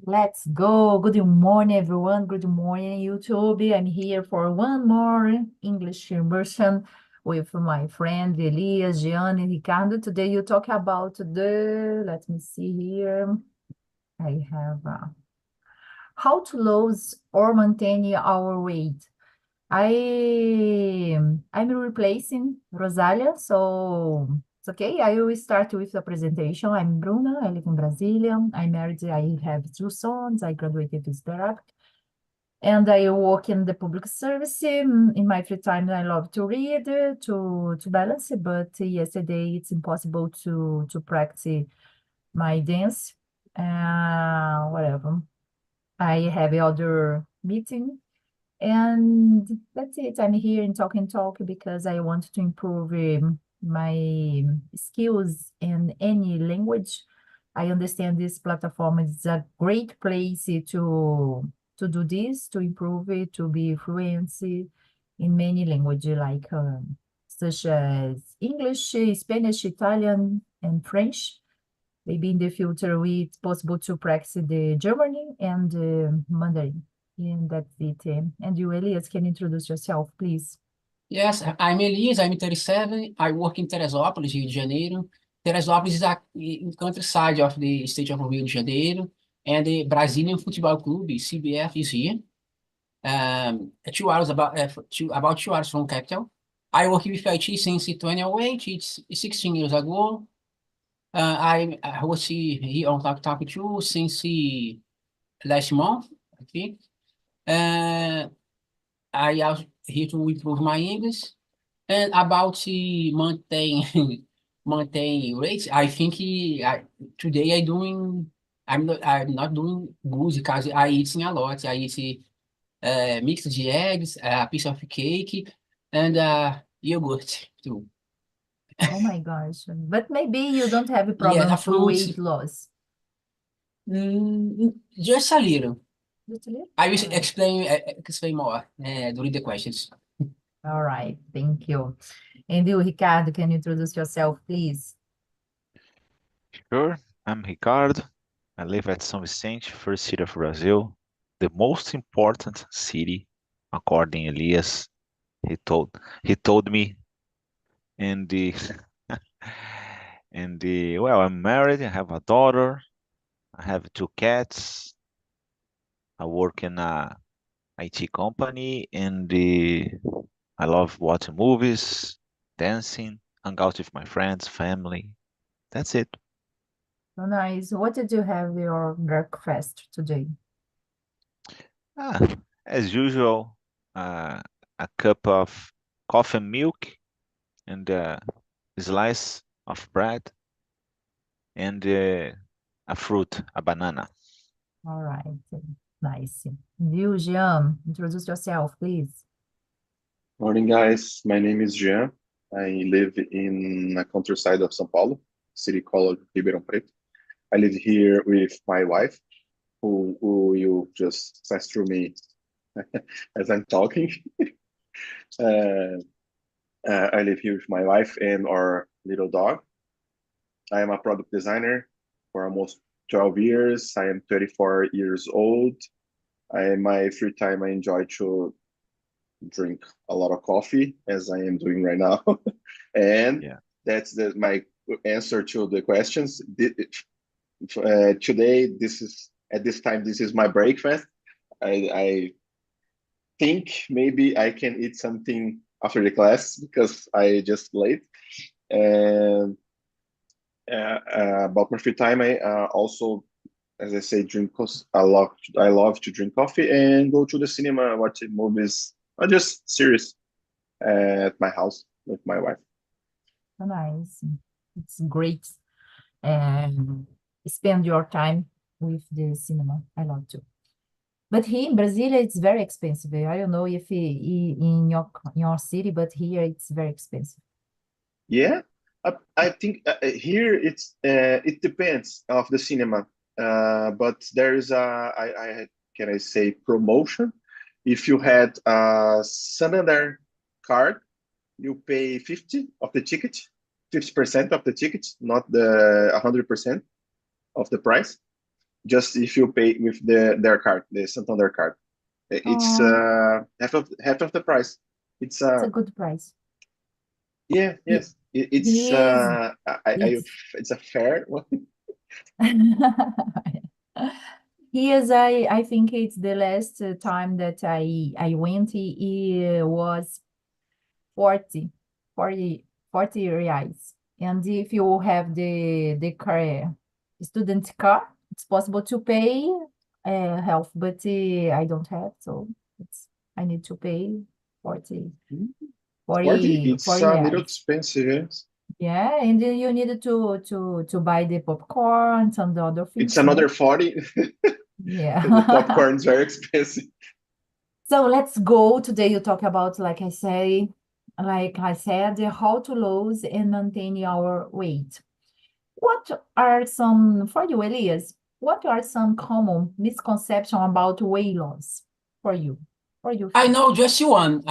Let's go. Good morning, everyone. Good morning, YouTube. I'm here for one more English immersion with my friend Elias, Jean, and Ricardo. Today you talk about let me see here. I have how to lose or maintain our weight. I'm replacing Rosalia, so it's okay. I will start with the presentation. I'm Bruna. I live in Brasilia. I'm married. I have two sons. I graduated with therapy, and I work in the public service. In my free time, I love to read to balance it. But yesterday, it's impossible to practice my dance. Whatever. I have other meeting and that's it. I'm here in Talk because I want to improve my skills in any language. I understand this platform is a great place to do this, to improve it, to be fluency in many languages like such as English, Spanish, Italian, and French. Maybe in the future it's possible to practice the German and Mandarin. And that's it. And you, Elias, can introduce yourself, please? Yes, I'm Elias, I'm 37. I work in Teresópolis, Rio de Janeiro. Teresópolis is in countryside of the state of Rio de Janeiro, and the Brazilian Football Club, CBF, is here. 2 hours about 2 hours from capital. I work with IT since 2008. It's 16 years ago. I was here on Talk 2 since last month, I think. Uh, I also here to improve my English. And about the maintain rates, I think today I'm not doing good because I eating a lot. I eat mixed eggs, a piece of cake, and yogurt too. Oh my gosh. But maybe you don't have a Yeah, the problem for fruits, weight loss. just a little. Just a little? I will All right. explain more during the questions. All right. Thank you. And you, Ricardo, can you introduce yourself, please? Sure, I'm Ricardo. I live at São Vicente, first city of Brazil, the most important city, according Elias. He told me in the well, I'm married, I have a daughter, I have two cats, I work in a IT company, I love watching movies, dancing, hang out with my friends, family. That's it. So nice. What did you have your breakfast today? Ah, as usual, uh, a cup of coffee and milk and a slice of bread and a fruit, a banana. All right. Nice. And you, Jean, introduce yourself, please. Morning, guys. My name is Jean. I live in a countryside of São Paulo, city called Ribeirão Preto. I live here with my wife, who you just pass through me as I'm talking. Uh, I live here with my wife and our little dog. I am a product designer for almost 12 years. I am 34 years old. My free time, I enjoy to drink a lot of coffee, as I am doing right now. And Yeah. that's my answer to the questions. Today, this is at this time, this is my breakfast. I think maybe I can eat something after the class because I just late. And about my free time, I also, as I say, drink. I love to drink coffee and go to the cinema, watch movies, or just series at my house with my wife. So nice. It's great. And spend your time with the cinema. I love to. But here in Brasilia, it's very expensive. I don't know if in your city, but here it's very expensive. Yeah, I think here it depends of the cinema, but there is I can I say promotion. If you had a Santander card, you pay 50 of the ticket, 50% of the ticket, not the 100% of the price. just if you pay with their card, the Santander card. It's Oh, half of the price. It's it's a good price. yeah, He, yes. It's he is, it's it's a fair one. Yes, I think it's the last time that I went, it was 40, 40, 40 reais. And if you have the car, student car, it's possible to pay half, but I don't have, so I need to pay 40, 40, 40, it's 40 a little reais. expensive, yes. Yeah, and then you need to buy the popcorn, some the other It's things, another no? 40. The Yeah. popcorn is very expensive. So let's go. Today you talk about, like I said, how to lose and maintain our weight. What are some, for you, Elias, what are some common misconceptions about weight loss for you? For you, I Fih? know just one.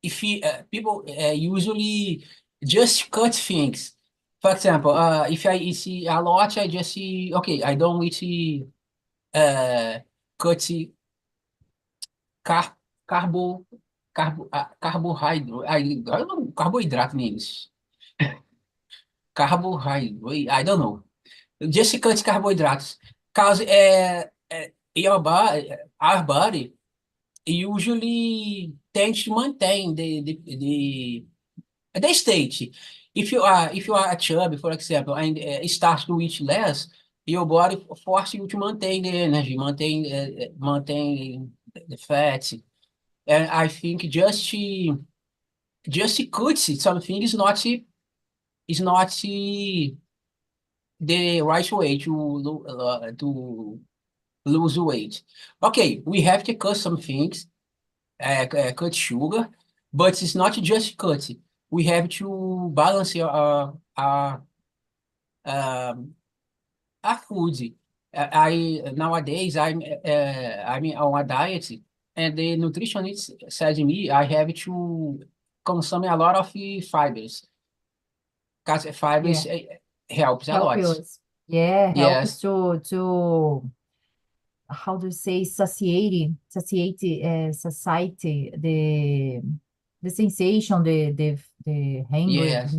If people usually just cut things. For example, if I see a lot, I just see, okay, I don't eat uh, cut car, carbohydrate. I don't know, carbohydrate means carbohydrate. I don't know. Just cut carbohydrates. Cause our body usually tends to maintain the state. If you are a chubby, for example, and start to eat less, your body forces you to maintain the energy, maintain the fat. And I think just cut something is not the right way to lose weight. Okay, we have to cut some things, cut sugar, but it's not just cut. We have to balance um, our food. I nowadays I'm on a diet, and the nutritionist said to me I have to consume a lot of fibers, because Yeah, fibers helps a help lot. us. Yeah, helps Yes, to how do you say, satiety, society, the sensation, the hunger, yes,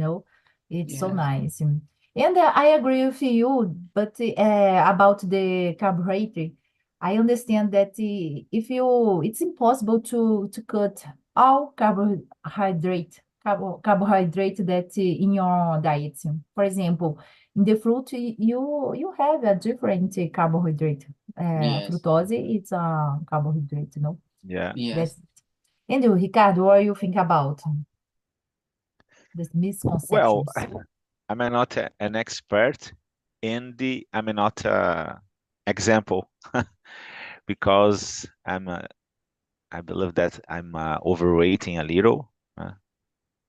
it's so yes, nice. And I agree with you, but about the carbohydrate, I understand that it's impossible to cut all carbohydrate that in your diet. For example, in the fruit, you have a different carbohydrate. yes, Fructose, it's a carbohydrate, no? Yeah. yes. That's and you, Ricardo, what do you think about these Well, misconceptions? I'm not an expert I'm not a example because I believe that I'm overweighting a little.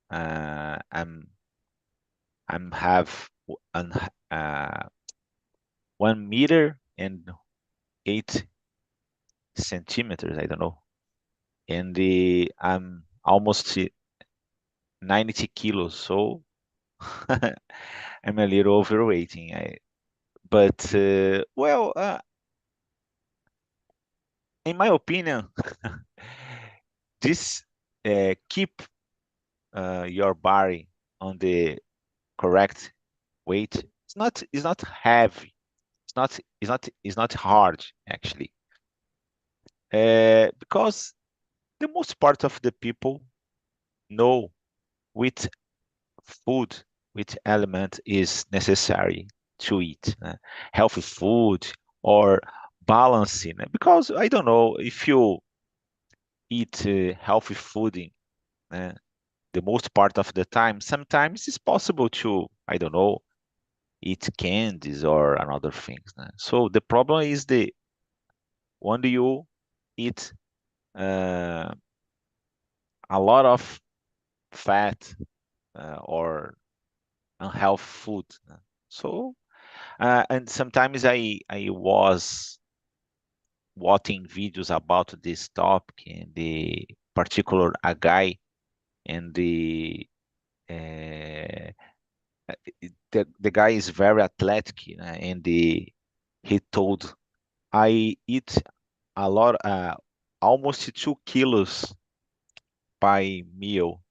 Uh, I'm have an, uh, 1 meter and 8 centimeters. I don't know, and I'm almost 90 kilos, so I'm a little overweighting. But well, in my opinion, this keep your body on the correct weight. It's not heavy. It's not hard actually. Because the most part of the people know which food, which element is necessary to eat. Healthy food or balancing. Because I don't know if you eat healthy food uh, the most part of the time, sometimes it's possible to, I don't know, eat candies or another things. So the problem is the when you eat uh, a lot of fat or unhealthy food. So and sometimes I was watching videos about this topic and the particular a guy and uh, the guy is very athletic, and he told, I eat a lot, almost 2 kilos by meal.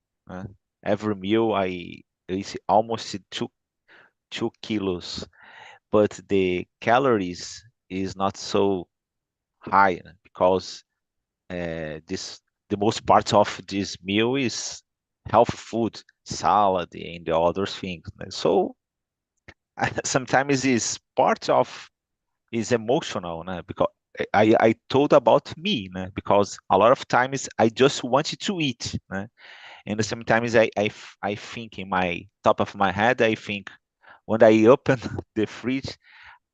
Every meal I eat almost 2 kilos, but the calories is not so high, because this the most part of this meal is healthy food, salad and the other things. So sometimes is part of is emotional, because I told about me, because a lot of times I just wanted to eat, and sometimes I think in my top of my head, I think when I open the fridge,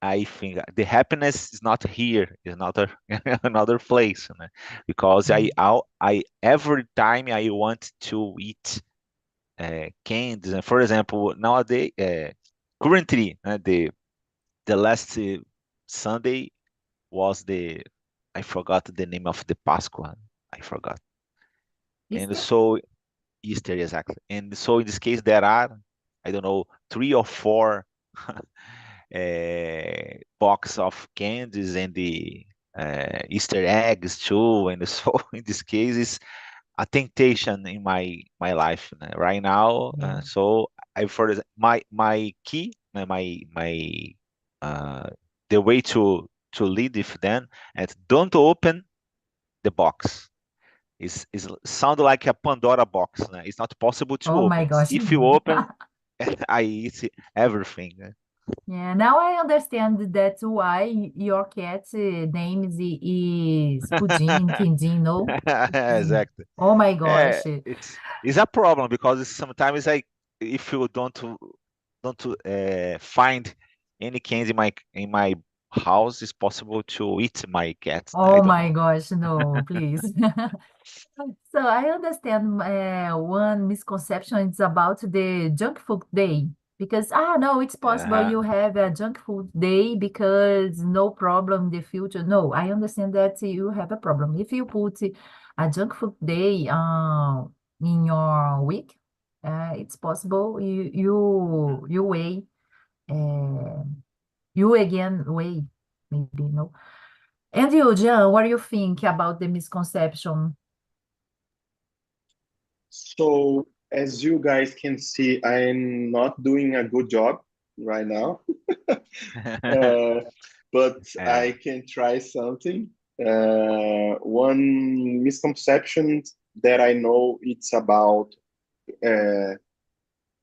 I think the happiness is not here, is another another place, because I every time I want to eat candies. And for example, nowadays, currently, the last Sunday was the I forgot the name of the Pascua. I forgot. And Easter? so Easter, exactly. And so in this case, there are, I don't know, 3 or 4 box of candies and the Easter eggs too. And so in this case, it's a temptation in my life right now. Yeah. So I for my key, my uh, the way to lead with them, and don't open the box. Is sound like a Pandora box. It's not possible to Oh my open. gosh. If you open, I eat everything. Yeah, now I understand that's why your cat's name is Pudim, Quindim, no? Exactly. Oh my gosh. It's a problem because sometimes if you don't find any candy in my house, it's possible to eat my cat. I Oh don't my know. gosh, no, please. So I understand one misconception is about the junk food day because no, it's possible Uh-huh. you have a junk food day because no problem in the future. No, I understand that you have a problem. If you put a junk food day in your week, it's possible you weigh uh, you again weigh maybe no. And you, Jean, what do you think about the misconception? So, as you guys can see, I'm not doing a good job right now, uh, but Yeah. I can try something. One misconception that I know it's about uh,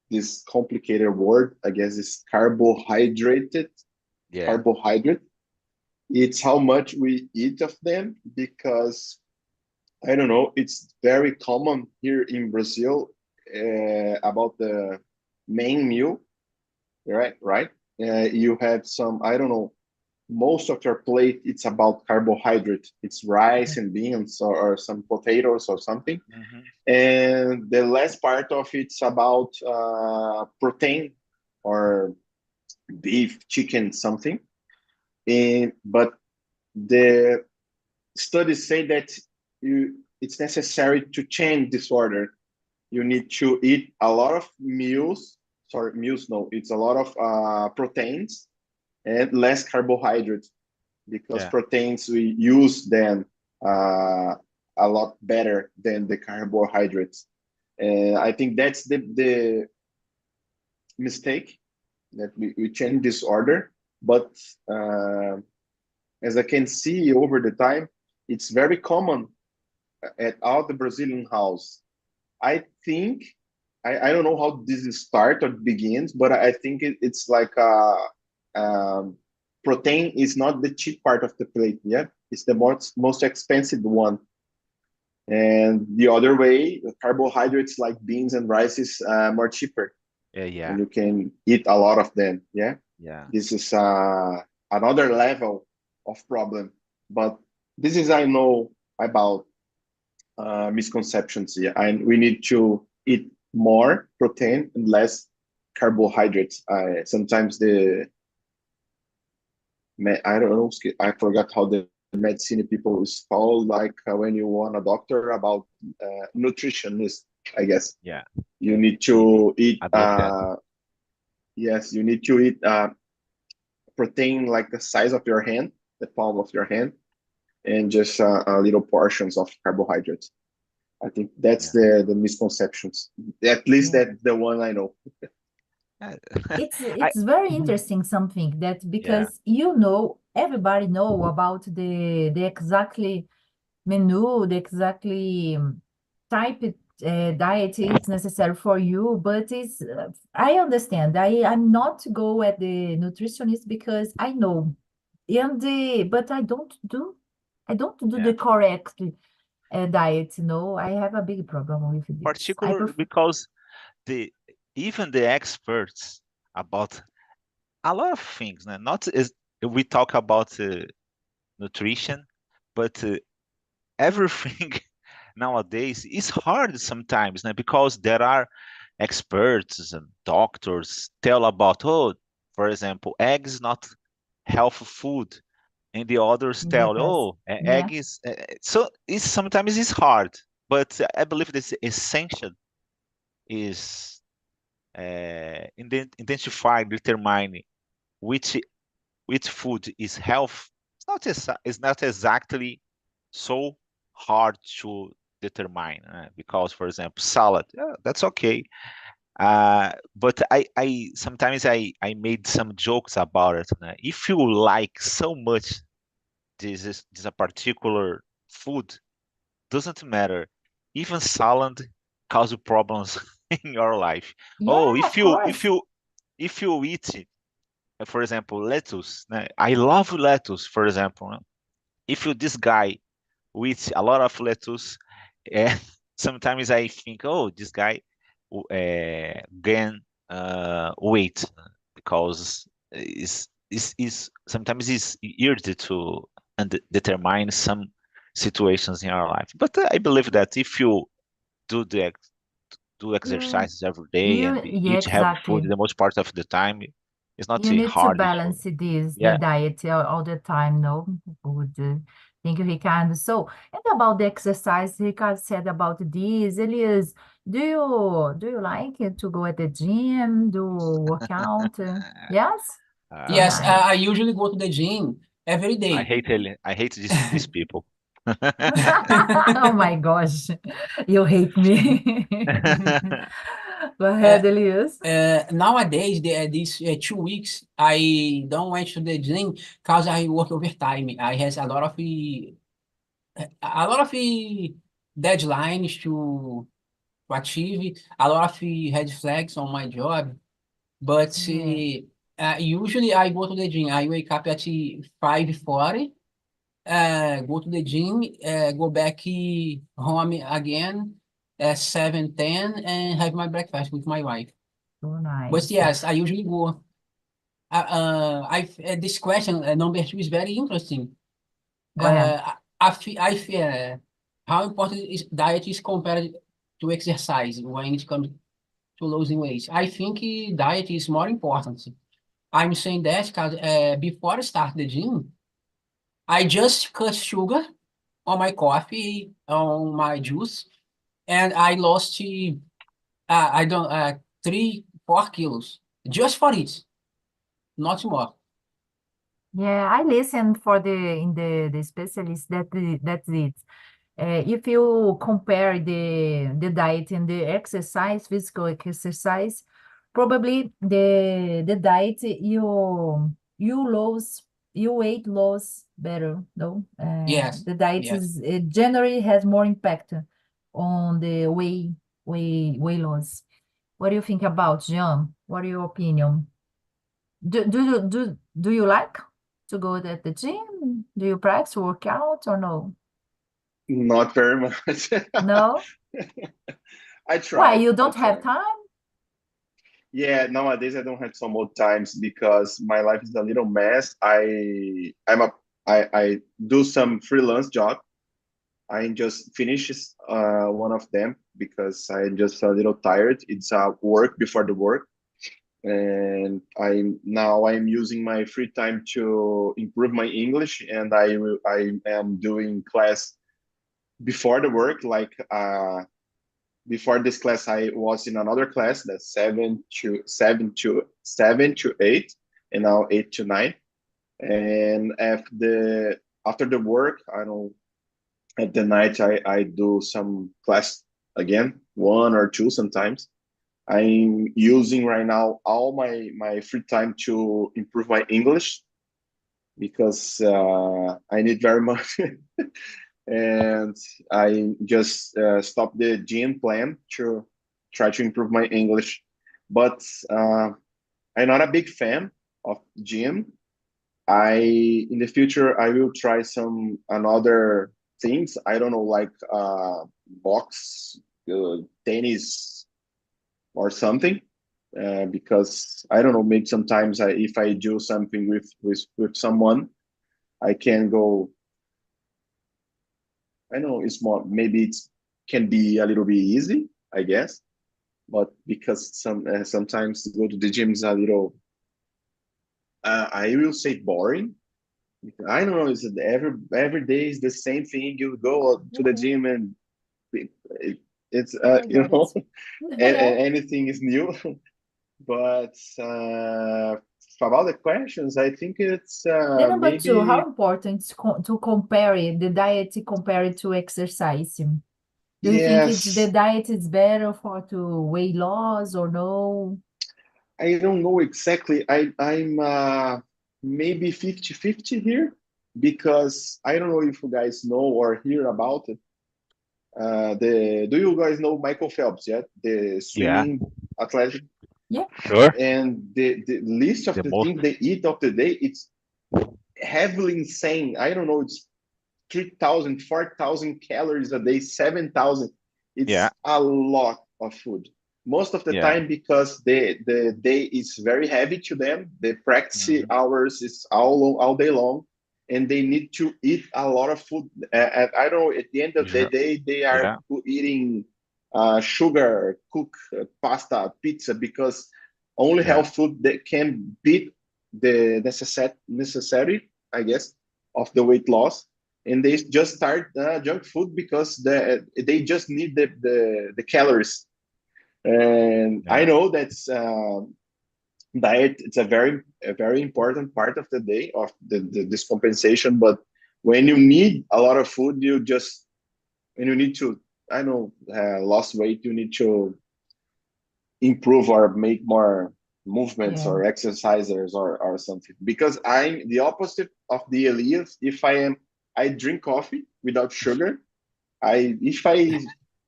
this complicated word, I guess, is Yeah. carbohydrate. It's how much we eat of them because I don't know. It's very common here in Brazil about the main meal, right? Right. You have some. I don't know. Most of your plate it's about carbohydrate. It's rice and beans or some potatoes or something, Hmm. and the last part of it's about protein or beef, chicken, something. And but the studies say that it's necessary to change this order. You need to eat a lot of meals. Sorry, meals. No, it's a lot of proteins and less carbohydrates because Yeah. proteins we use them uh, a lot better than the carbohydrates. And I think that's the mistake that we change this order. But uh, as I can see over the time, it's very common at all the Brazilian house. I think I don't know how this start or begins, but I think it's like protein is not the cheap part of the plate. Yeah, it's the most expensive one. And the other way, carbohydrates like beans and rice is more cheaper, Yeah. and Yeah. you can eat a lot of them. Yeah, Yeah. this is another level of problem. But this is I know about misconceptions here, and we need to eat more protein and less carbohydrates. Sometimes I don't know, I forgot how the medicine people is called, like when you want a doctor about nutritionist, I guess. Yeah. You need He to eat, adopt that. yes, you need to eat protein like the size of your hand, the palm of your hand, and just little portions of carbohydrates. I think that's Yeah. the misconceptions. At least Yeah. that's the one I know. It's I it's very Mhm. interesting something that yeah, because everybody know about the exactly menu, the exactly type diet it's necessary for you, but it's I understand. I'm not to go at the nutritionist because I know, and but I don't do yeah. the correct diet. No, I have a big problem with this. I Particular prefer, because the even the experts about a lot of things, né? Not as we talk about nutrition, but everything nowadays is hard sometimes, né? Because there are experts and doctors tell about, oh, for example, egg is not healthy food, and the others tell, yes, oh, yeah, egg is so it's sometimes it's hard, but I believe this essential is identify, determine which which food is health. It's not exactly so hard to determine because, for example, salad, yeah, that's okay. But I sometimes I made some jokes about it. If you like so much this a particular food, doesn't matter. Even salad cause you problems in your life. Oh, yeah, of course. if you eat, for example, lettuce. I love lettuce, for example. If you this guy with a lot of lettuce, uh, sometimes I think, oh, this guy gain weight because is sometimes it's easy to determine some situations in our life. But I believe that if you do do Yeah, exercises every day and yeah, eat healthy food exactly. the most part of the time, it's not You need to hard to. balance this, the Yeah, diet all the time, no? Good. Thank you, Ricardo. So, and about the exercise, Ricardo said about this. Elias, do you like it to go at the gym, do workout? Yes? So Yes, uh, nice. I usually go to the gym every day. I hate these people. Oh my gosh, you hate me. Go Uh, ahead, Elias. Nowadays, these 2 weeks, I don't went to the gym because I work overtime. I has a lot of deadlines to achieve, a lot of red flags on my job. But Yeah. usually I go to the gym. I wake up at 5:40, go to the gym, go back home again at 7:10 and have my breakfast with my wife. So But nice. yes, I usually go. This question, number two, is very interesting. Go ahead. I feel how important is diet is compared to exercise when it comes to losing weight. I think diet is more important. I'm saying that because before I start the gym, I just cut sugar on my coffee, on my juice, and I lost I don't 3, 4 kilos just for it, not more. Yeah, I listened for the specialist that's it. If you compare the diet and the exercise, physical exercise, probably the diet you lose you weight loss better, no? Yes, The diet yes. is it generally has more impact on the weight loss. What do you think about, Jean? What are your opinion? Do you like to go at the gym? Do you practice workout or no? Not very much. No? I Why, tried. you I don't have tried. time? Yeah, nowadays I don't have so much times because my life is a little mess. I do some freelance job. I just finished one of them because I'm just a little tired. It's work before the work, and I'm using my free time to improve my English, and I am doing class before the work. Like before this class, I was in another class that's 7 to 8, and now 8 to 9. And after the work, I don't at the night I do some class again, one or two sometimes. I'm using right now all my free time to improve my English because I need very much. And I just stopped the gym plan to try to improve my English. But I'm not a big fan of gym. In the future I will try some another things. I don't know, like box, tennis, or something. Because I don't know, maybe sometimes if I do something with someone, I can go. I know it's more, maybe it can be a little bit easy, I guess, but because sometimes to go to the gym is a little, I will say boring. I don't know, it's every day is the same thing. You go to the gym and it, it's I you got know, it. Yeah. anything is new. But about the questions, I think it's The number two, how maybe important is to compare it, the diet compared to exercise? Do you think it's the yes. diet is better for to weight loss or no? I don't know exactly. I'm maybe 50-50 here because I don't know if you guys know or hear about it. The Do you guys know Michael Phelps? Yeah, the Yeah, swimming athlete. Yeah. sure. And the list of The the most. things they eat of the day, it's heavily insane. I don't know. It's 3,000, 4,000 calories a day, 7,000. Yeah, It's a lot of food. Most of the yeah. time, because the day is very heavy to them, the practice Hmm. hours is all day long, and they need to eat a lot of food. I don't know, at the end of the Yeah, day, they are yeah, eating sugar, cook, pasta, pizza, because only yeah, health food that can beat the necessary, I guess, of the weight loss, and they just start junk food because they just need the calories. And I yeah, know that's diet. It's a very important part of the day of this compensation. But when you need a lot of food, when you need to, I know, lost weight, you need to improve or make more movements Yeah. or exercises or something. Because I'm the opposite of the Elias. I drink coffee without sugar. I If I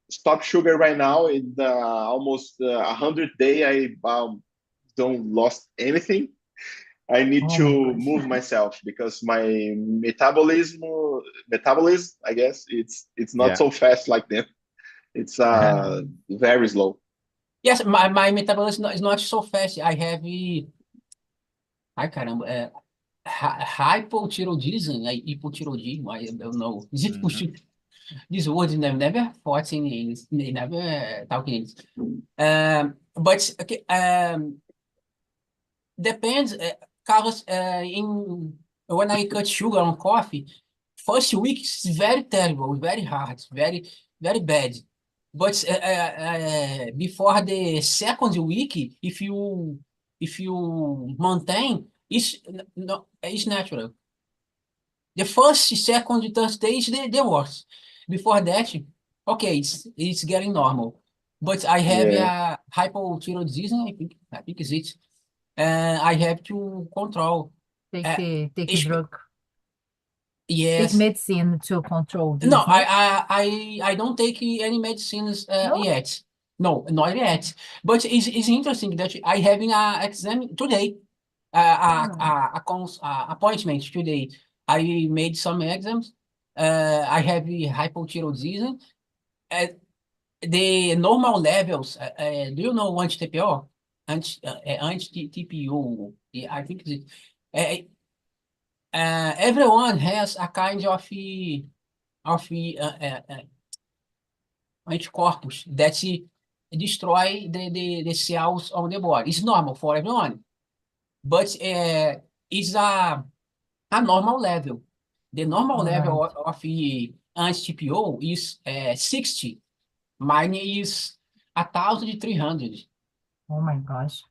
stop sugar right now in almost 100 day, I don't lost anything. I need Oh my to gosh. move myself because my metabolism, I guess, it's not yeah. so fast like them. It's Yeah. very slow. Yes, my metabolism is not so fast. I have, ai caramba, hypothyroidism, hypothyroidism, I don't know. Hmm. This word is never fought in English, never talk in English. But okay, depends, Carlos, when I cut sugar on coffee, first week is very terrible, very hard, very, very bad. But before the second week, if you maintain, no, it's natural. The first, second, third day is the worst. Before that, okay, it's getting normal. But I have Yeah, a hypothyroidism, I think is it. I have to control. Take Uh, take it's, drug, take yes. medicine to control No, this, no? I don't take any medicines No? yet. No, not yet. But it's interesting that I having a exam today, Oh, appointment today. I made some exams. I have hypothyroidism. Uh, the normal levels. Do you know anti-TPO? Anti-TPO. Yeah, I think it's, everyone has a kind of anticorpos that destroy the cells of the body. It's normal for everyone, but it's a normal level. The normal all level right. of anti-TPO is 60. Mine is 1,300. Oh my gosh.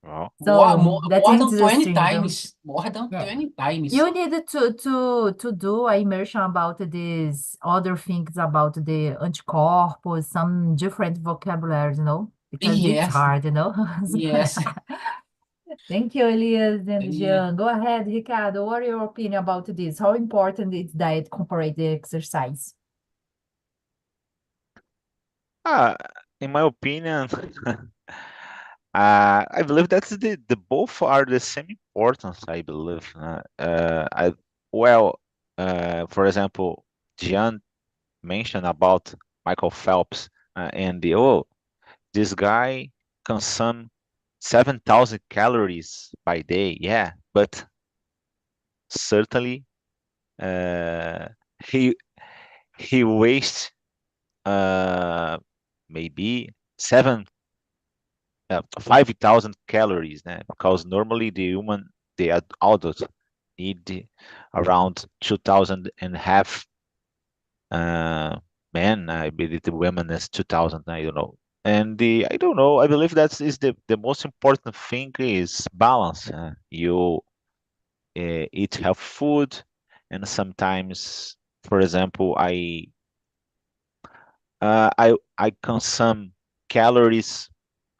Well, So that's More than 20 interesting, though. times. More than Yeah. 20 times. You need to do a immersion about these other things about the anticorpos, some different vocabularies, because it's Yes, hard, yes. Thank you, Elias and Yeah. Jean. Go ahead, Ricardo. What are your opinion about this? How important is diet compared to exercise? uh, in my opinion, I believe that's the both are the same importance. I believe. Well, for example, Gian mentioned about Michael Phelps, and this guy consume 7,000 calories by day. Yeah, but certainly, uh, he he wastes maybe seven 5,000 calories, because normally the adult need around 2,000 and half. Men, I believe the women is 2,000. I don't know. And I don't know. I believe that is the most important thing is balance. You eat health food, and sometimes, for example, I consume calories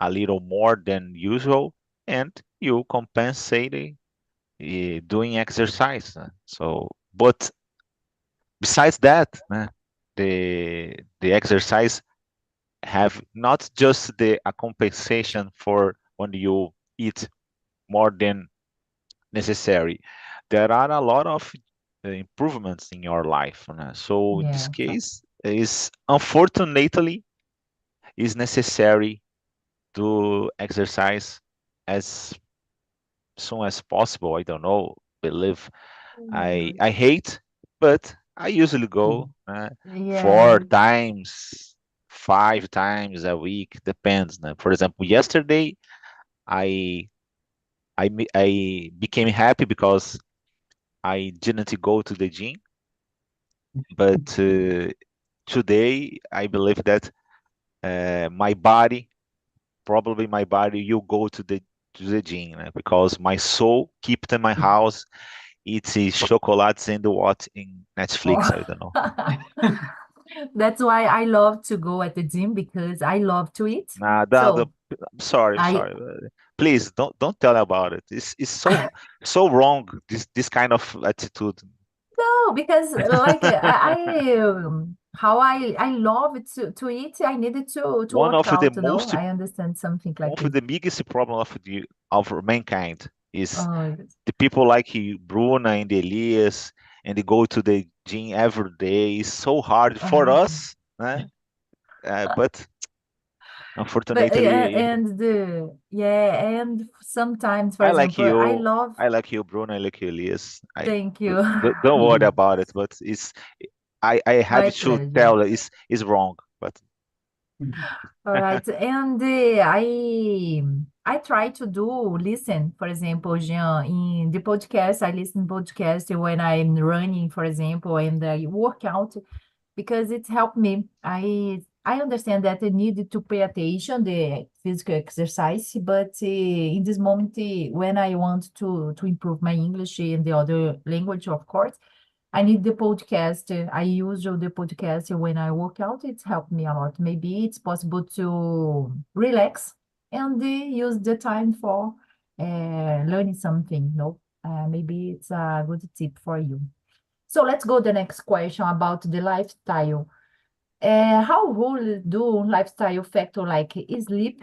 a little more than usual, and you compensate doing exercise. But besides that, the exercise have not just the a compensation for when you eat more than necessary. There are a lot of improvements in your life. So in this Yeah, so case, is unfortunately is necessary to exercise as soon as possible. I don't know. Believe mm, I hate, but I usually go yeah. 4 times, 5 times a week. Depends. For example, yesterday I I became happy because I didn't go to the gym, but today I believe that my body, probably my body, will go to the gym, because my soul kept in my house. It's chocolates and what in Netflix. I Oh. don't know. That's why I love to go at the gym because I love to eat. Nah, So I'm sorry, I'm I sorry. Please don't tell about it. It's so wrong. This kind of attitude. no, because like how I love it to eat, I needed to One work of the out, most I understand something one like of this. the biggest problem of mankind is Oh, yes. the people like Bruna and Elias, and they go to the gym every day. It's so hard for Oh. us, but But yeah, unfortunately, and sometimes, for I like example, I you. love. I like you, Bruno. I like you, Elias. Thank you. Don't worry about it. But I My have to pleasure. tell that it's wrong. But All right, and I try to listen, for example, Jean, in the podcast, I listen podcast when I'm running, for example, and I work out because it helped me. I understand that I need to pay attention the physical exercise, but in this moment, when I want to improve my English and the other language, of course. I need the podcast. I use the podcast when I work out. It's helped me a lot. Maybe it's possible to relax and use the time for learning something. No, maybe it's a good tip for you. So let's go to the next question about the lifestyle. How will do lifestyle factor like sleep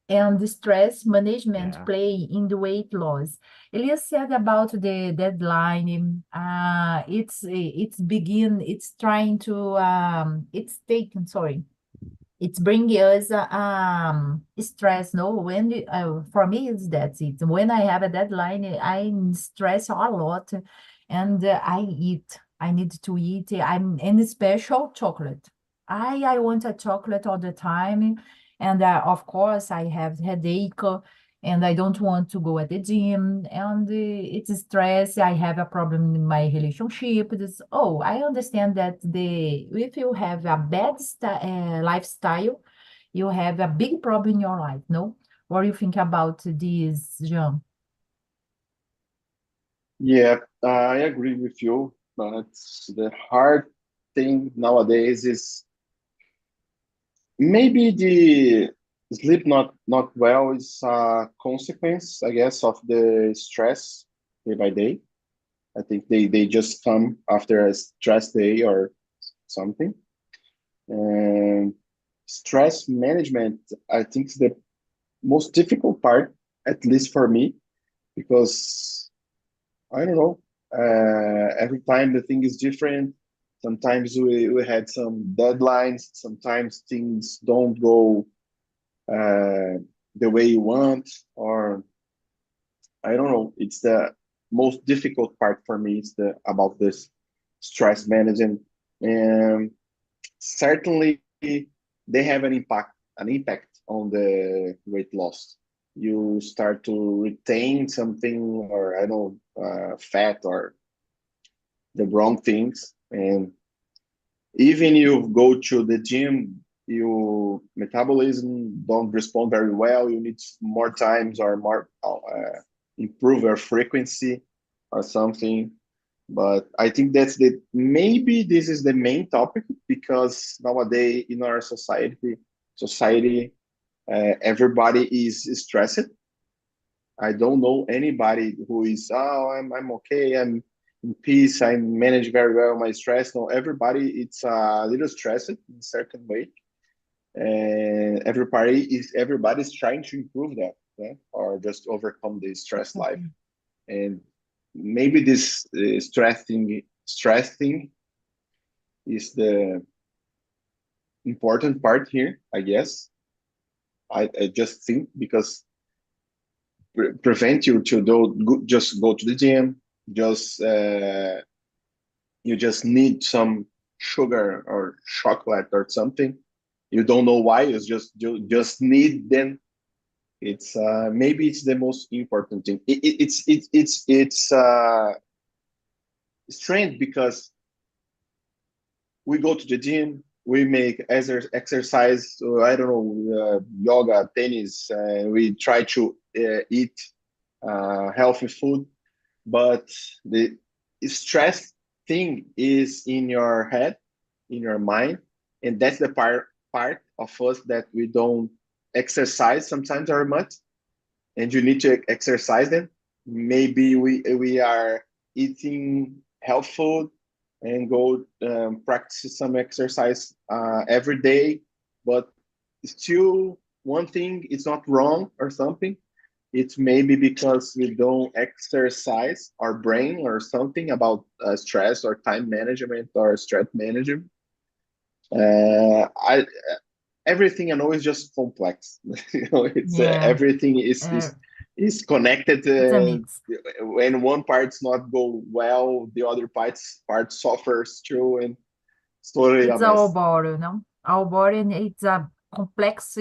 and the stress management yeah, play in the weight loss? Elias said about the deadline. It's trying to it's taken, sorry. It's bringing us stress, no? For me, it's that's it. When I have a deadline, I stress a lot, and I eat. I need to eat. I'm in special chocolate. I want a chocolate all the time, and of course I have headache, and I don't want to go at the gym, and it's stress. I have a problem in my relationship. I understand that the if you have a bad lifestyle, you have a big problem in your life, no? What do you think about this, Jean? Yeah, I agree with you, but the hard thing nowadays is maybe the sleep not well is a consequence, I guess, of the stress day by day. I think they just come after a stress day or something. And stress management, I think, is the most difficult part, at least for me, because I don't know. Every time the thing is different. Sometimes we had some deadlines. Sometimes things don't go the way you want, or I don't know. It's the most difficult part for me. It's the about this stress management, and certainly they have an impact on the weight loss. You start to retain something, or I don't know, fat or the wrong things, and even you go to the gym, your metabolism don't respond very well. You need more times or more improve your frequency or something. But I think that's the maybe this is the main topic, because nowadays in our society, everybody is stressed. I don't know anybody who is, oh, I'm okay, I'm in peace, I manage very well my stress. No, everybody it's a little stressed in a certain way, and everybody's trying to improve that, yeah? Or just overcome the stress life. Okay. And maybe this stress thing is the important part here, I guess. I just think because prevent you to just go to the gym, just you just need some sugar or chocolate or something. You don't know why. You just need them. It's maybe it's the most important thing. It's strange because we go to the gym, we make exercise. I don't know, yoga, tennis. We try to eat healthy food, but the stress thing is in your head, in your mind, and that's the part of us that we don't exercise sometimes very much, and you need to exercise them. Maybe we are eating health food and go practice some exercise every day, but still one thing is not wrong or something. It's maybe because we don't exercise our brain or something about stress or time management or stress management. I Everything I know is just complex. It's Yeah, everything is uh, is is connected. it's a mix. When one part's not go well, the other part suffers too, and it's totally a It's our mess. body, no? Our body, and it's a complex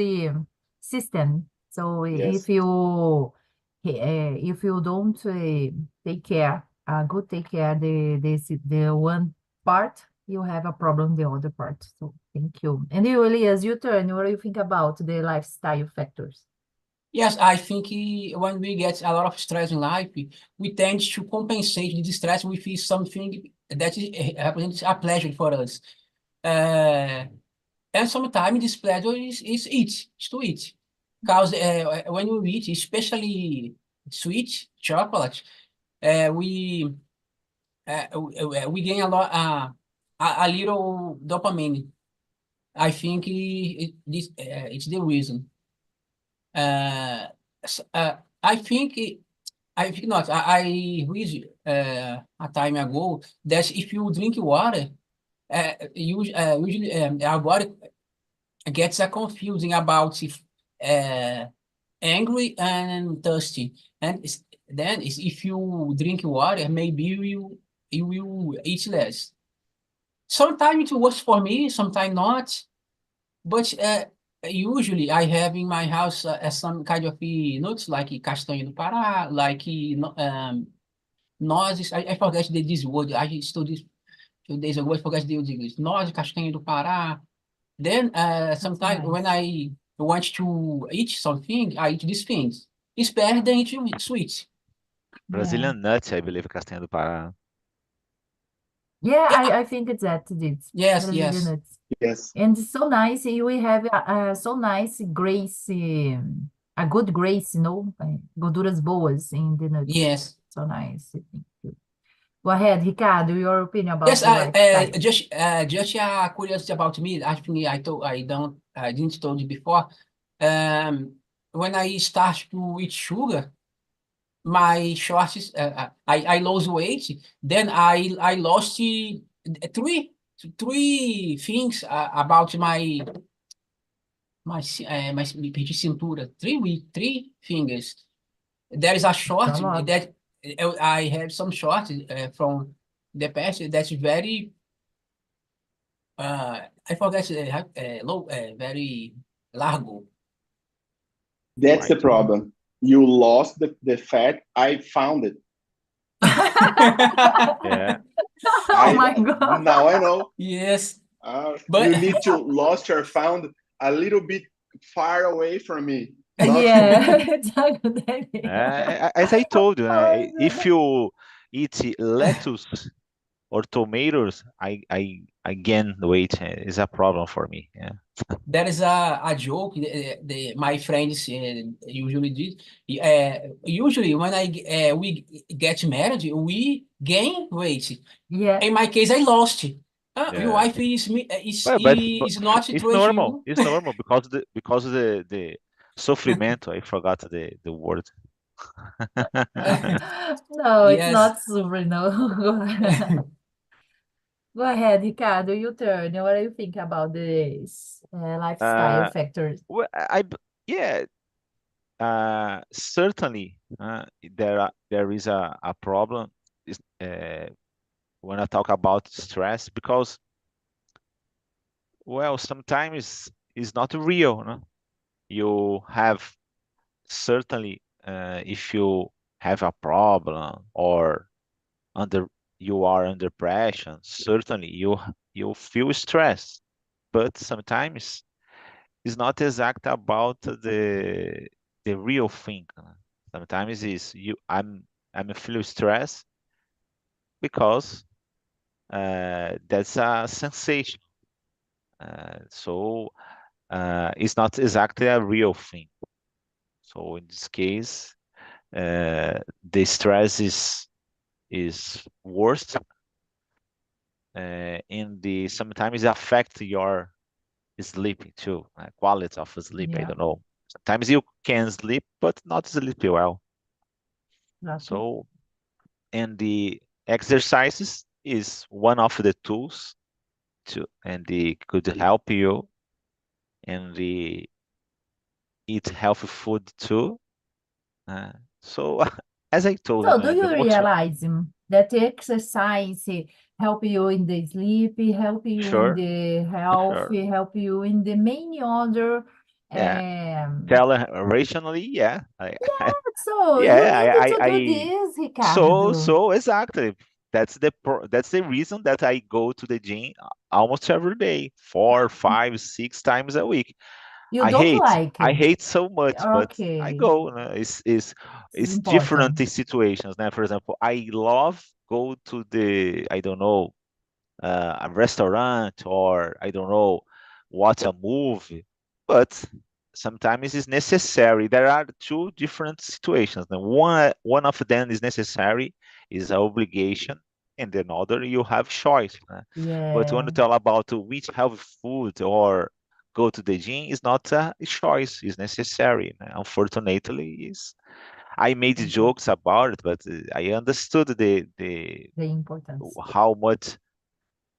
system. So Yes, if you don't take care, good take care the one part, you have a problem the other part. So thank you. And you, Elias, you turn. What do you think about the lifestyle factors? Yes, I think when we get a lot of stress in life, we tend to compensate the stress with something that represents a pleasure for us. Uh, and sometimes this pleasure is to eat. Because when you eat, especially sweet chocolate, uh, we we gain a little dopamine. I think it's the reason. Uh, I think I think not. I read a time ago that if you drink water, usually our body gets confusing about if uh, angry and thirsty, and if you drink water, maybe you will eat less. Sometimes it works for me, sometimes not. But usually I have in my house some kind of nuts like castanha do Pará, like nozes. I forget this word. I studied 2 days ago. I forgot the English. Nozes, castanha do Pará. Then That's sometimes when nice. want to eat something, I eat these things. It's better than eating sweets. Brazilian nuts, I believe, Castanha do Pará. Yeah, Yeah, I think it's that it's yes, Brazilian yes, nuts. Yes. And it's so nice. We have so nice grace, a good grace, gorduras boas in the nuts. yes. So nice. Thank you. Go ahead, Ricardo, your opinion Yes, about the lifestyle. just a curiosity about me. I think I didn't told you before. Um, when I start to eat sugar, my shorts, I lost weight. Then I lost three things about my perdi cintura. Three fingers. There is a A short lot. that I have some shorts from the past that's very I forgot low very largo. That's the Right. problem. You lost the fat. I found it. Yeah. Oh my God. Now I know. Yes, You but need to lost or found a little bit far away from me. Not Yeah, exactly. As I told you, Oh, if you eat lettuce or tomatoes, I gain weight. Is a problem for me. Yeah. there is a joke my friends usually did. Usually when we get married, we gain weight. yeah. In my case, I lost. Your Yeah. wife But is not it's trust normal. you. It's normal because the sofrimento. I forgot the word. No, it's Yes. not super, no. Go ahead, Ricardo, your turn. What do you think about this lifestyle uh, factors? well, yeah. Certainly, there is a problem is, when I talk about stress because well sometimes it's not real. No? You have certainly if you have a problem or under you are under pressure, certainly you feel stress, but sometimes it's not exact about the real thing. Sometimes is you I'm feel stress because that's a sensation. So it's not exactly a real thing. So in this case, the stress is worse, and the sometimes affect your sleeping too, quality of sleep. I Yeah, don't know. Sometimes you can sleep, but not sleep well. exactly. So, and the exercises is one of the tools to, and the could help you, and the eat healthy food too. Uh, so, as I told you, So, do the you most realize that the exercise help you in the sleep, help you in sure, the health, sure, help you in the many other yeah. um, Tell rationally, yeah, so you yeah, need to do I this, so Ricardo. so exactly. That's the reason that I go to the gym almost every day, 4, 5, 6 times a week. You don't like I it. hate so much, but I Okay, go. it's It's different important. in situations. Now, for example, I love go to the I don't know a restaurant or I don't know watch a movie, but sometimes it's necessary. There are two different situations. The one of them is necessary, is an obligation, and another you have choice. But when Yeah, you tell about to eat healthy food or go to the gym, it's not a choice; it's necessary. Unfortunately, is I made important. jokes about it, but I understood the The importance. how much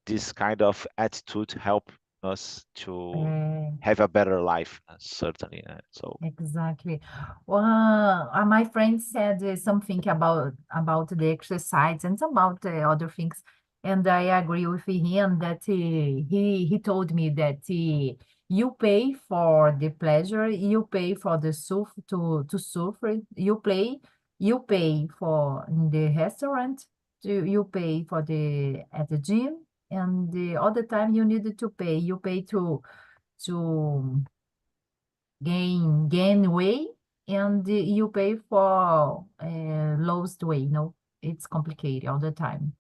this kind of attitude help us to Uh, have a better life, certainly. So Exactly. Well, my friend said something about the exercise and about other things, and I agree with him that he told me that you pay for the pleasure, you pay for the to suffer, you pay for in the restaurant, you pay for the at the gym, and the other time you needed to pay, you pay to gain weight, and you pay for lowest weight. No, it's complicated all the time.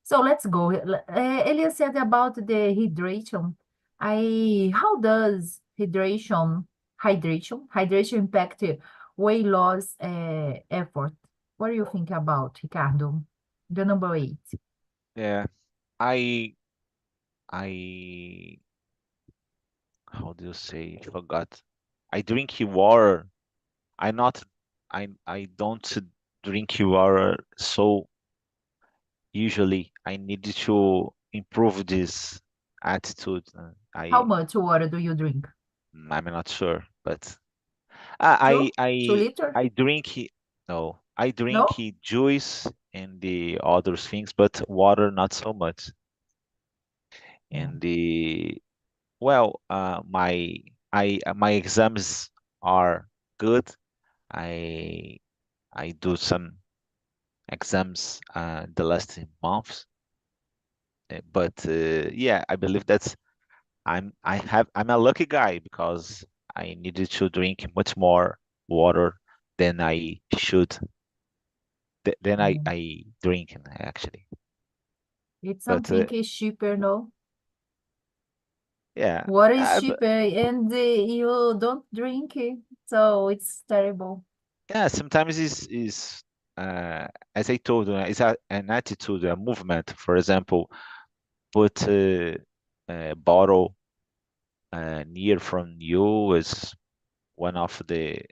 So let's go. Elias said about the hydration. How does hydration impact weight loss effort? What do you think about, Ricardo? The number 8. Yeah, I I how do you say? Forgot. I drink water. I not I don't drink water so usually. I need to improve this attitude. How much water do you drink? I'm not sure, but 2? 2 I liter? I drink no, I drink No? juice and the other things, but water not so much. Yeah. And well, my exams are good. I I do some exams the last months, but yeah, I believe that's I'm a lucky guy because I needed to drink much more water than I should than Mm. I drink actually. It's But something is cheaper, no? yeah, Water is cheaper and you don't drink it, so it's terrible. yeah, sometimes is as I told you, it's an attitude, a movement. For example, put a bottle near from you is one of the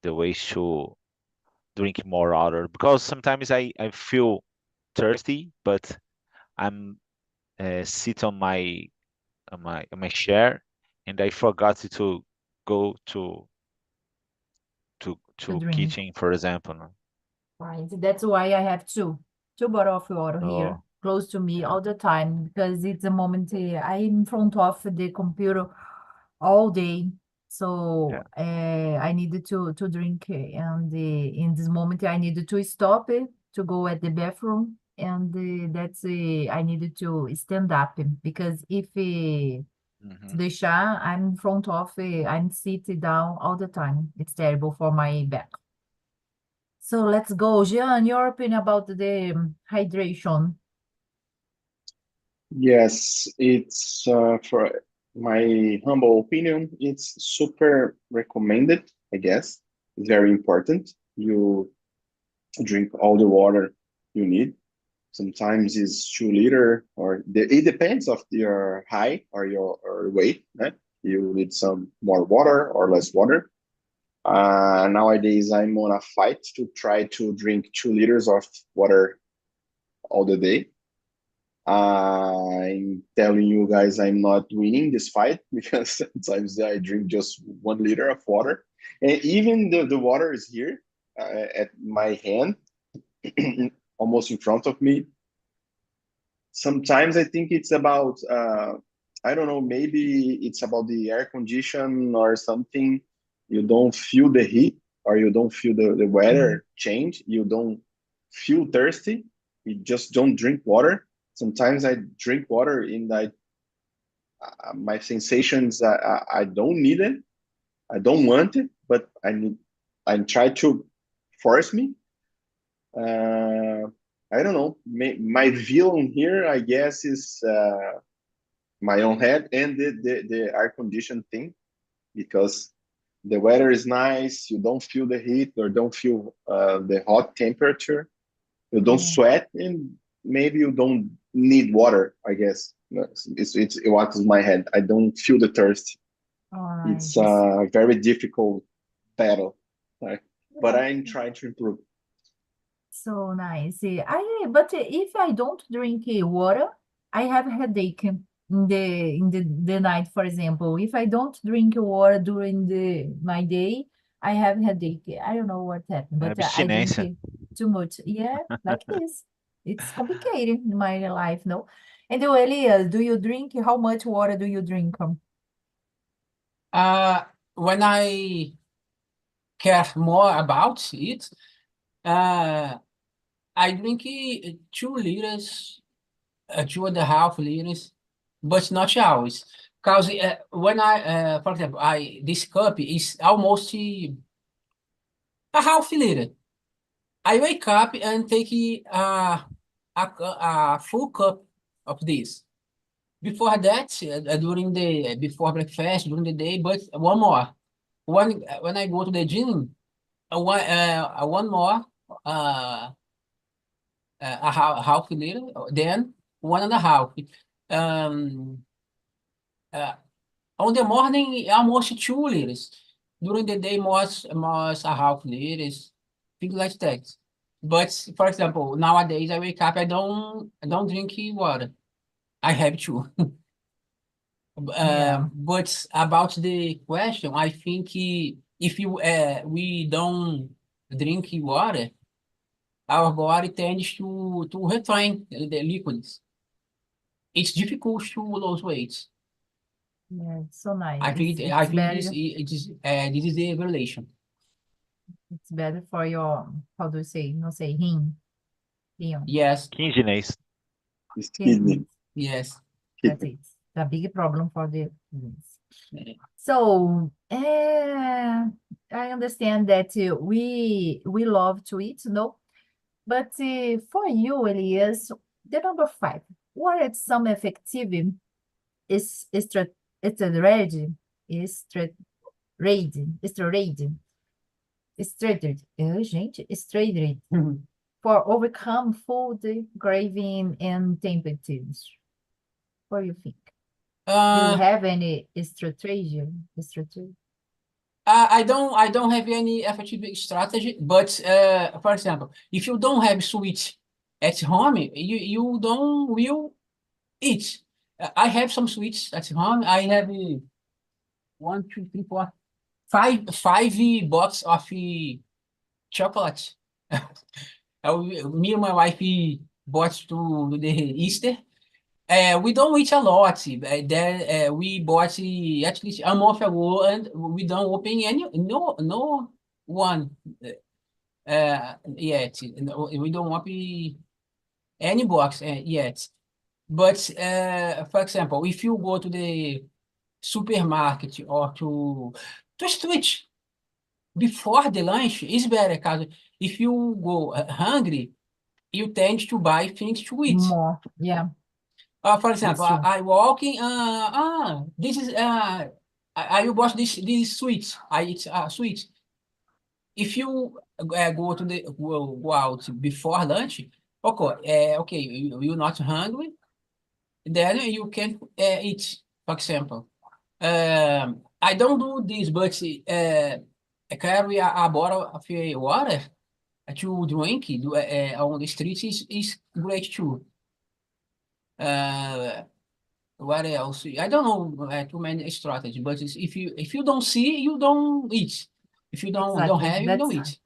ways to drink more water because sometimes I feel thirsty, but I'm sit on my chair and I forgot to go To to drink. kitchen, for example. No? Right. That's why I have two bottles of water here Oh, close to me yeah. all the time because it's a moment I'm in front of the computer all day. Yeah. So I needed to drink, and in this moment I needed to stop it to go at the bathroom, and that's I needed to stand up because if to Hmm. deixar, I'm in front of I'm sitting down all the time. It's terrible for my back. So let's go. Jean, your opinion about the hydration. Yes, it's for my humble opinion, it's super recommended, I guess. It's very important. You drink all the water you need. Sometimes it's 2 liter, or it depends of your height or your or weight. Right? You need some more water or less water. Nowadays, I'm on a fight to try to drink 2 liters of water all the day. I'm telling you guys, I'm not winning this fight because sometimes I drink just 1 liter of water, and even the water is here at my hand, almost in front of me. Sometimes I think it's about I don't know, maybe it's about the air condition or something. You don't feel the heat, or you don't feel the Mm. weather change. You don't feel thirsty. You just don't drink water. Sometimes I drink water in like my sensations. I don't need it. I don't want it, but I need. I try to force me. Uh, I don't know. My villain here, I guess, is my own head and the air conditioned thing, because the weather is nice. You don't feel the heat or don't feel the hot temperature. You don't Yeah. sweat, and maybe you don't need water. I guess it's what is my head. I don't feel the thirst. All right. It's a very difficult battle, right? But Yeah. I'm trying to improve. So nice. But if I don't drink water, I have headache in the night, for example. If I don't drink water during the my day, I have headache. I don't know what happened, but I drink Abstinência. too much. Yeah, like this. It's complicated in my life, no? And Elias, do you drink? How much water do you drink? Uh, when I care more about it, uh, I drink 2 liters, 2.5 liters, but not always. Because when for example, this cup is almost a half liter. I wake up and take a full cup of this. Before that, before breakfast, during the day, but one more. When I go to the gym, one more, uh, a half liter, then 1.5. Um, uh, on the morning, almost 2 liters. During the day, most a half liters, things like that. But for example, nowadays I wake up, I don't drink water. I have to. Yeah. But about the question, I think if we don't drink water, our body tends to retain the liquids. It's difficult to lose weight. Yeah, it's so nice. I think It's this is the relation. it's better for your, how do you say? Não sei, rim. Yes, Quingenês. It's Kidney. kidney. yes. That's Kidney. it. The big problem for the kidneys. Eh, So, I understand that we love to eat, no? But for you, Elias, the number 5, what are some effective is strategy, strategy for overcome food craving and temperatures? What do you think? Do you Uh, have any strategy? Strategy? I don't have any effective strategy, but for example, if you don't have sweets at home, you don't will eat. I have some sweets at home. I have 1, 2, 3, 4, five box of chocolate. Me and my wife bought to the Easter. We don't eat a lot. We bought at least a month ago, and we don't open no one yet. No, we don't open any box yet. But for example, if you go to the supermarket or to street before the lunch, it's better because if you go hungry, you tend to buy things to eat. More, yeah, For that's example, true. I walking. This is I will watch this sweet. I eat sweet. If you go out before lunch, okay, you're not hungry, then you can eat. For example, I don't do this, but I carry a bottle of water to drink on the streets is great too. Uh, What else? I don't know too many strategies, but if you don't see, you don't eat. If you don't Exactly. have, you don't That's eat.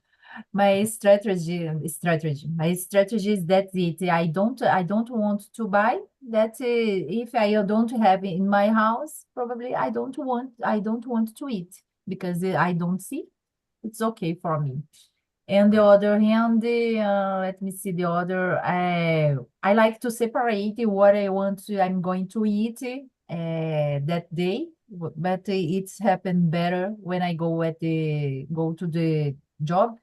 my strategy. My strategy is that it. I don't want to buy that. If I don't have it in my house, probably I don't want to eat because I don't see. It's okay for me. And the other hand, let me see the other. I like to separate what I'm going to eat that day, but it's happened better when I go to the job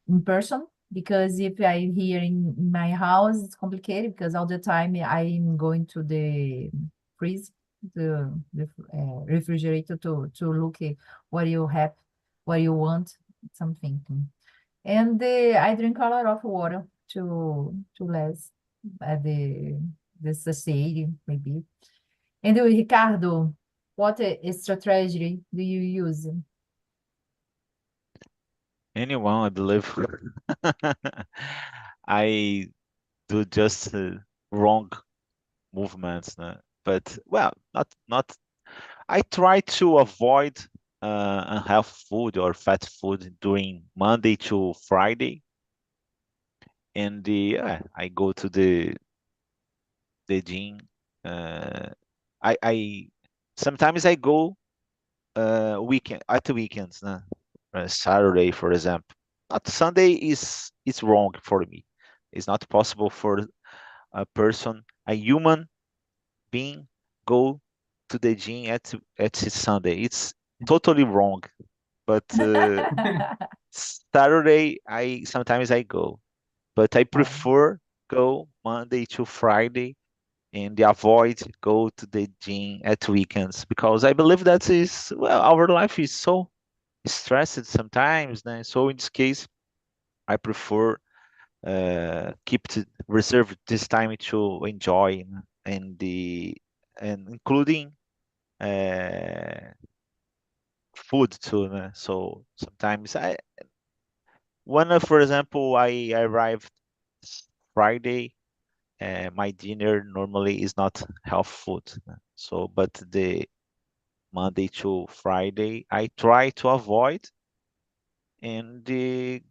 in person, because if I'm here in my house, it's complicated because all the time I'm going to the freeze, the refrigerator to look at what you have, what you want, something. And I drink a lot of water to less the satiety, maybe. And Ricardo, what strategy do you use? Anyone, I believe. I do just wrong movements, but well, not. I try to avoid unhealthy food or fat food during Monday to Friday, and I go to the gym. Uh, I sometimes I go weekend at the weekends, Saturday, for example. Not Sunday is wrong for me. It's not possible for a person, a human being, go to the gym at Sunday. It's totally wrong. But Saturday, sometimes I go, but I prefer go Monday to Friday and avoid go to the gym at weekends because I believe that is our life is so stressed sometimes, né? So in this case, I prefer reserve this time to enjoy and including food too, né? So sometimes for example, I arrived Friday. My dinner normally is not health food, né? So but the Monday to Friday I try to avoid and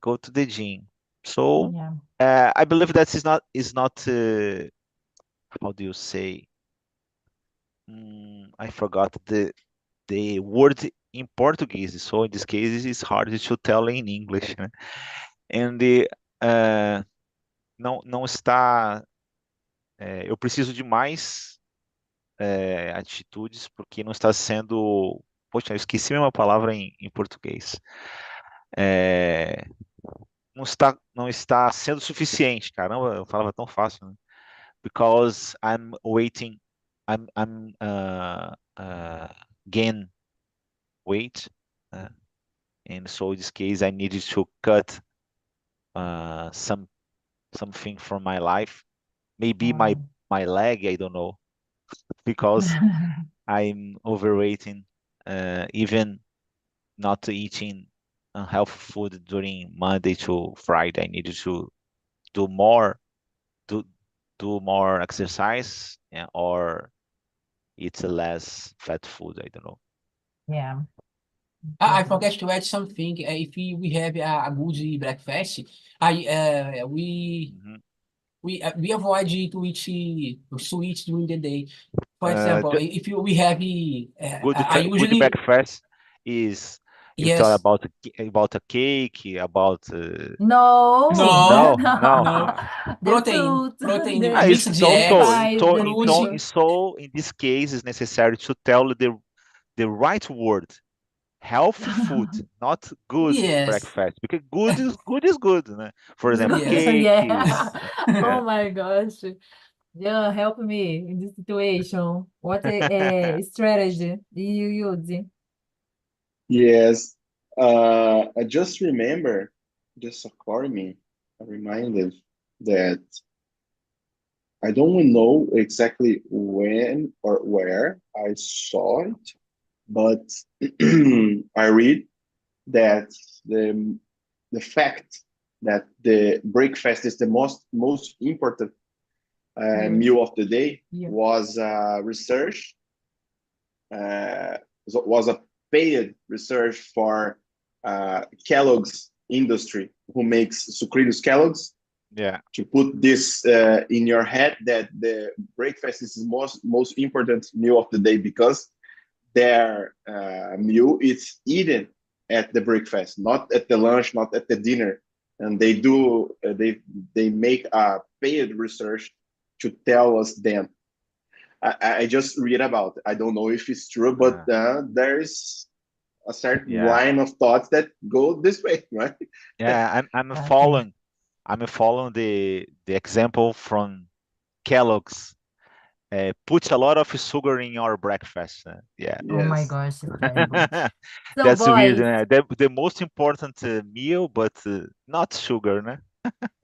go to the gym. So Yeah. I believe that is not how do you say? I forgot the word in Portuguese. So in this case, it's hard to tell in English, né? And não está. Eu preciso de mais atitudes porque não está sendo. Poxa, eu esqueci a mesma palavra em português. Não está sendo suficiente, caramba, eu falava tão fácil, né? Because I'm waiting, I'm gain weight, and so in this case I needed to cut something from my life, maybe my leg, I don't know, because I'm overweighting, even not eating healthy food during Monday to Friday. I needed to do more, do more exercise, or eat less fat food. I don't know. Yeah. I forgot to add something. If we have a good breakfast, we we avoid to eat sweets during the day. For example, if we have I Good usually breakfast is you tell yes. about a cake, about No, No, no. no. The Protein, fruit, protein, It's mixed the so eggs, spice, so the so fruit. thing. so in this case it's necessary to tell the right word. Healthy food, not good Yes, breakfast, because good is good, né? For It's example, yes. good. Yeah. cakes. Oh my gosh. Yeah, help me in this situation. What strategy do you use? Yes. I just remember, just occurred me, I reminded that I don't know exactly when or where I saw it, but I read that the fact that the breakfast is the most important Yes. meal of the day Yeah. was research, uh, was a paid research for Kellogg's industry, who makes sucrilhos Kellogg's, Yeah, to put this in your head that the breakfast is the most important meal of the day, because their meal is eaten at the breakfast, not at the lunch, not at the dinner. And they do they make a paid research to tell us then. I just read about it. I don't know if it's true, but there's a certain yeah, line of thoughts that go this way, right? yeah. I'm Okay. following the example from Kellogg's. Put a lot of sugar in your breakfast. Yeah. Oh my Yes. gosh, it's terrible. So, That's weird. boys, The most important meal, but not sugar, né?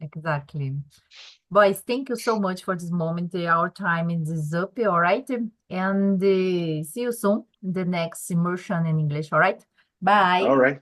exactly. Boys, thank you so much for this moment. Our time is up, all right? And see you soon in the next immersion in English, all right? Bye. All right.